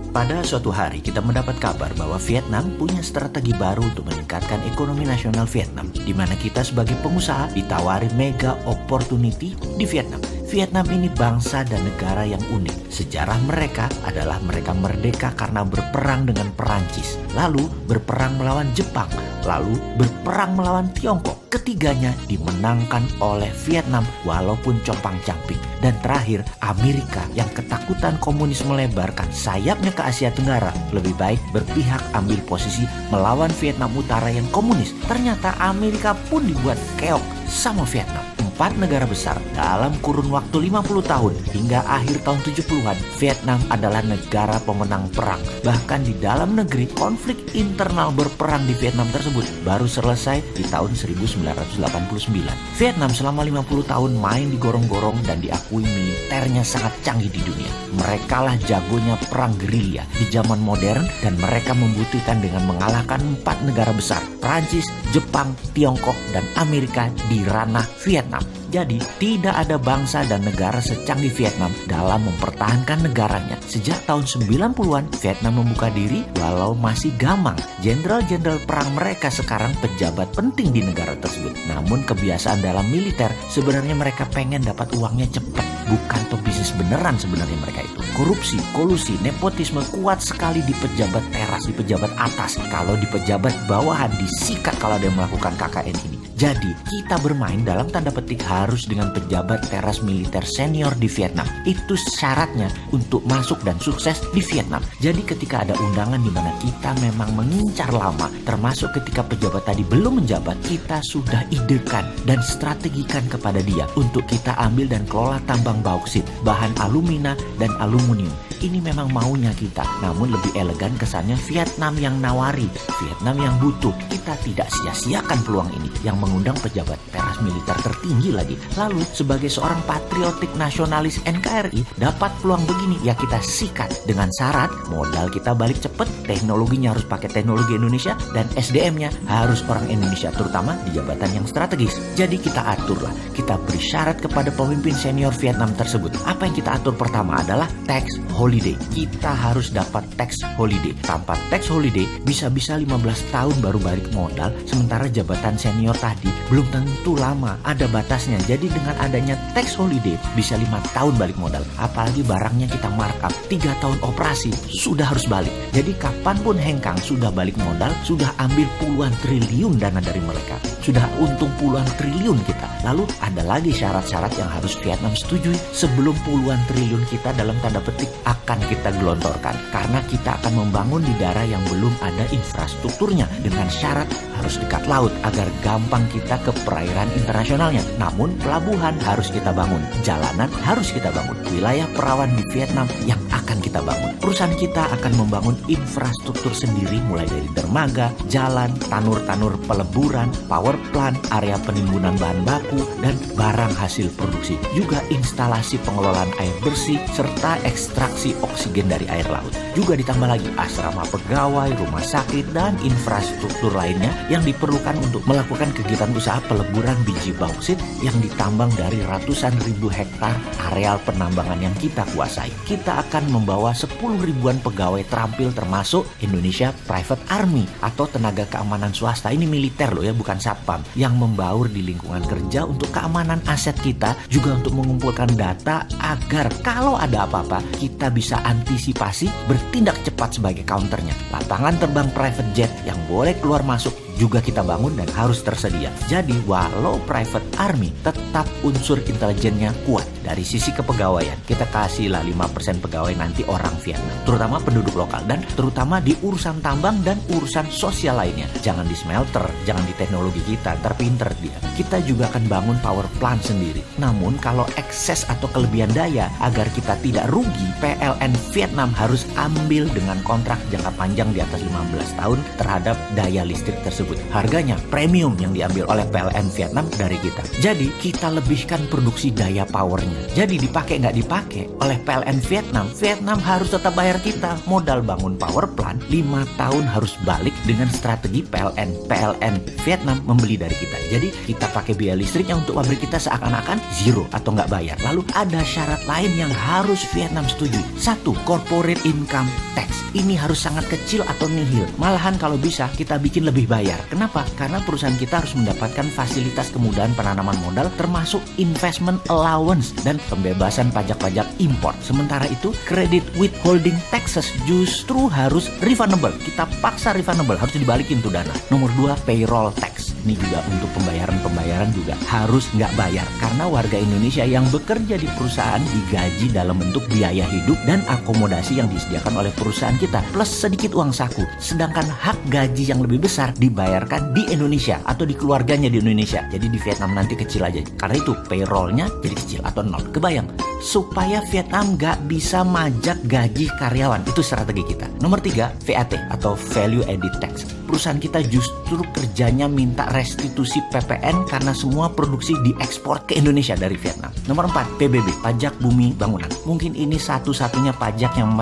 Pada suatu hari kita mendapat kabar bahwa Vietnam punya strategi baru untuk meningkatkan ekonomi nasional Vietnam, di mana kita sebagai pengusaha ditawari mega opportunity di Vietnam. Vietnam ini bangsa dan negara yang unik. Sejarah mereka adalah mereka merdeka karena berperang dengan Perancis, lalu berperang melawan Jepang, lalu berperang melawan Tiongkok. Ketiganya dimenangkan oleh Vietnam walaupun compang-camping. Dan terakhir, Amerika yang ketakutan komunis melebarkan sayapnya ke Asia Tenggara lebih baik berpihak ambil posisi melawan Vietnam Utara yang komunis. Ternyata Amerika pun dibuat keok sama Vietnam. 4 negara besar dalam kurun waktu 50 tahun hingga akhir tahun 70-an, Vietnam adalah negara pemenang perang. Bahkan di dalam negeri, konflik internal berperang di Vietnam tersebut baru selesai di tahun 1989. Vietnam selama 50 tahun main digorong-gorong dan diakui militernya sangat canggih di dunia. Mereka lah jagonya perang gerilya di zaman modern dan mereka membuktikan dengan mengalahkan 4 negara besar, Prancis, Jepang, Tiongkok, dan Amerika di ranah Vietnam. Jadi, tidak ada bangsa dan negara secanggih Vietnam dalam mempertahankan negaranya. Sejak tahun 90-an, Vietnam membuka diri walau masih gamang. Jenderal-jenderal perang mereka sekarang pejabat penting di negara tersebut. Namun kebiasaan dalam militer, sebenarnya mereka pengen dapat uangnya cepat. Bukan pebisnis beneran sebenarnya mereka itu. Korupsi, kolusi, nepotisme kuat sekali di pejabat teras, di pejabat atas. Kalau di pejabat bawahan disikat kalau ada yang melakukan KKN ini. Jadi, kita bermain dalam tanda petik harus dengan pejabat teras militer senior di Vietnam. Itu syaratnya untuk masuk dan sukses di Vietnam. Jadi ketika ada undangan di mana kita memang mengincar lama, termasuk ketika pejabat tadi belum menjabat, kita sudah idekan dan strategikan kepada dia untuk kita ambil dan kelola tambang bauksit, bahan alumina dan aluminium. Ini memang maunya kita, namun lebih elegan kesannya Vietnam yang nawari, Vietnam yang butuh. Kita tidak sia-siakan peluang ini yang mengundang pejabat teras militer tertinggi lagi. Lalu sebagai seorang patriotik nasionalis NKRI dapat peluang begini, ya kita sikat dengan syarat modal kita balik cepet, teknologinya harus pakai teknologi Indonesia, dan SDM-nya harus orang Indonesia, terutama di jabatan yang strategis. Jadi kita aturlah, kita beri syarat kepada pemimpin senior Vietnam tersebut. Apa yang kita atur pertama adalah tax holiday. Kita harus dapat tax holiday. Tanpa tax holiday bisa-bisa 15 tahun baru balik modal, sementara jabatan senior tadi belum tentu lama, ada batasnya. Jadi dengan adanya tax holiday bisa 5 tahun balik modal. Apalagi barangnya kita markup 3 tahun operasi sudah harus balik. Jadi kapanpun hengkang sudah balik modal, sudah ambil puluhan triliun dana dari mereka, sudah untung puluhan triliun kita. Lalu ada lagi syarat-syarat yang harus Vietnam setujui sebelum puluhan triliun kita dalam tanda petik akan kita gelontorkan. Karena kita akan membangun di daerah yang belum ada infrastrukturnya dengan syarat harus dekat laut agar gampang kita ke perairan internasionalnya. Namun pelabuhan harus kita bangun, jalanan harus kita bangun, wilayah perawan di Vietnam yang akan kita bangun. Perusahaan kita akan membangun infrastruktur sendiri mulai dari dermaga, jalan, tanur-tanur peleburan, power plant, area penimbunan bahan baku, dan barang hasil produksi. Juga instalasi pengelolaan air bersih serta ekstraksi oksigen dari air laut. Juga ditambah lagi asrama pegawai, rumah sakit, dan infrastruktur lainnya yang diperlukan untuk melakukan kegiatan usaha peleburan biji bauksit yang ditambang dari ratusan ribu hektar areal penambangan yang kita kuasai. Kita akan membawa 10 ribuan pegawai terampil termasuk Indonesia Private Army atau tenaga keamanan swasta. Ini militer loh ya, bukan satpam, yang membaur di lingkungan kerja untuk keamanan aset kita, juga untuk mengumpulkan data agar kalau ada apa-apa kita bisa antisipasi, bertindak cepat sebagai counternya. Lapangan terbang private jet yang boleh keluar masuk juga kita bangun dan harus tersedia. Jadi walau private army, tetap unsur intelijennya kuat. Dari sisi kepegawaian, kita kasihlah 5% pegawai nanti orang Vietnam, terutama penduduk lokal, dan terutama di urusan tambang dan urusan sosial lainnya. Jangan di smelter, jangan di teknologi kita, terpinter dia. Kita juga akan bangun power plant sendiri. Namun kalau ekses atau kelebihan daya, agar kita tidak rugi, PLN Vietnam harus ambil dengan kontrak jangka panjang di atas 15 tahun terhadap daya listrik tersebut. tersebut. Harganya premium yang diambil oleh PLN Vietnam dari kita. Jadi kita lebihkan produksi daya powernya. Jadi dipakai nggak dipakai oleh PLN Vietnam, Vietnam harus tetap bayar kita. Modal bangun power plant 5 tahun harus balik dengan strategi PLN Vietnam membeli dari kita. Jadi kita pakai biaya listriknya untuk pabrik kita seakan-akan zero atau nggak bayar. Lalu ada syarat lain yang harus Vietnam setujui. 1. Corporate income tax. Ini harus sangat kecil atau nihil. Malahan kalau bisa kita bikin lebih bayar. Kenapa? Karena perusahaan kita harus mendapatkan fasilitas kemudahan penanaman modal termasuk investment allowance dan pembebasan pajak-pajak impor. Sementara itu credit withholding taxes justru harus refundable. Kita paksa refundable, harus dibalikin tuh dana. Nomor 2, payroll tax. Ini juga untuk pembayaran juga harus nggak bayar. Karena warga Indonesia yang bekerja di perusahaan digaji dalam bentuk biaya hidup dan akomodasi yang disediakan oleh perusahaan kita plus sedikit uang saku. Sedangkan hak gaji yang lebih besar dibayarkan di Indonesia atau di keluarganya di Indonesia. Jadi di Vietnam nanti kecil aja. Karena itu payrollnya jadi kecil atau nol. Kebayang? Supaya Vietnam nggak bisa majak gaji karyawan. Itu strategi kita. Nomor 3, VAT atau Value Added Tax. Perusahaan kita justru kerjanya minta restitusi PPN karena semua produksi diekspor ke Indonesia dari Vietnam. Nomor 4, PBB, pajak bumi bangunan. Mungkin ini satu-satunya pajak yang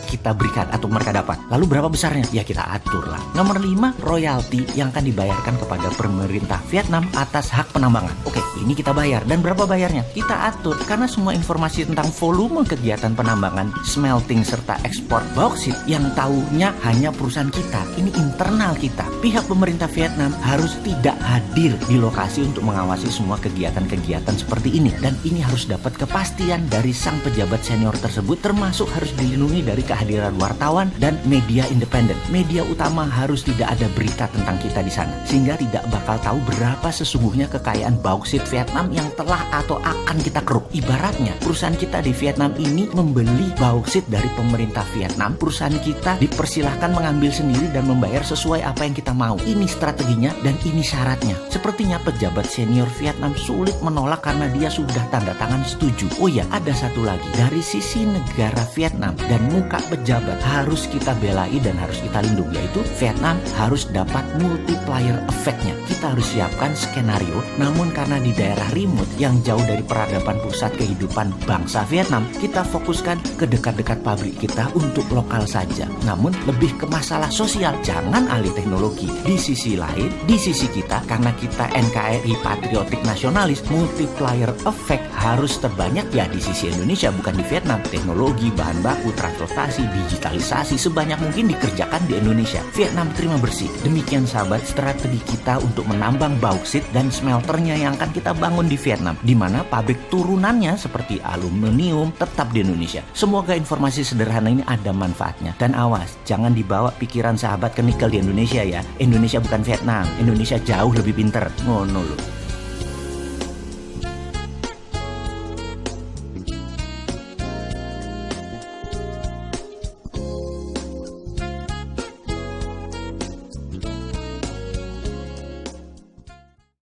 kita berikan atau mereka dapat. Lalu berapa besarnya? Ya kita atur lah. Nomor 5, royalti yang akan dibayarkan kepada pemerintah Vietnam atas hak penambangan. Oke, ini kita bayar. Dan berapa bayarnya? Kita atur. Karena semua informasi tentang volume kegiatan penambangan, smelting, serta ekspor bauksit yang tahunya hanya perusahaan kita. Ini internal kita. Pihak pemerintah Vietnam harus tidak hadir di lokasi untuk mengawasi semua kegiatan-kegiatan seperti ini. Dan ini harus dapat kepastian dari sang pejabat senior tersebut, termasuk harus dilindungi dari kehadiran wartawan dan media independen. Media utama harus tidak ada berita tentang kita di sana, sehingga tidak bakal tahu berapa sesungguhnya kekayaan bauksit Vietnam yang telah atau akan kita keruk. Ibaratnya perusahaan kita di Vietnam ini membeli bauksit dari pemerintah Vietnam. Perusahaan kita dipersilahkan mengambil sendiri dan membayar sesuai apa yang kita mau. Ini strateginya dan ini syaratnya. Sepertinya pejabat senior Vietnam sulit menolak karena dia sudah tanda tangan setuju. Oh ya, ada satu lagi. Dari sisi negara Vietnam dan muka pejabat harus kita belai dan harus kita lindungi, yaitu Vietnam harus dapat multiplier effect-nya. Kita harus siapkan skenario, namun karena di daerah remote yang jauh dari peradaban pusat kehidupan bangsa Vietnam, kita fokuskan ke dekat-dekat pabrik kita untuk lokal saja. Namun lebih ke masalah sosial, jangan alih teknologi. Di sisi lain, di sisi kita, karena kita NKRI patriotik nasionalis, multiplier effect harus terbanyak ya di sisi Indonesia, bukan di Vietnam. Teknologi, bahan baku, transportasi, digitalisasi sebanyak mungkin dikerjakan di Indonesia. Vietnam terima bersih. Demikian sahabat, strategi kita untuk menambang bauksit dan smelternya yang akan kita bangun di Vietnam, di mana pabrik turunannya seperti aluminium tetap di Indonesia. Semoga informasi sederhana ini ada manfaatnya. Dan awas, jangan dibawa pikiran sahabat ke nikel di Indonesia ya. Indonesia bukan Vietnam. Indonesia jauh lebih pinter. Ngono loh.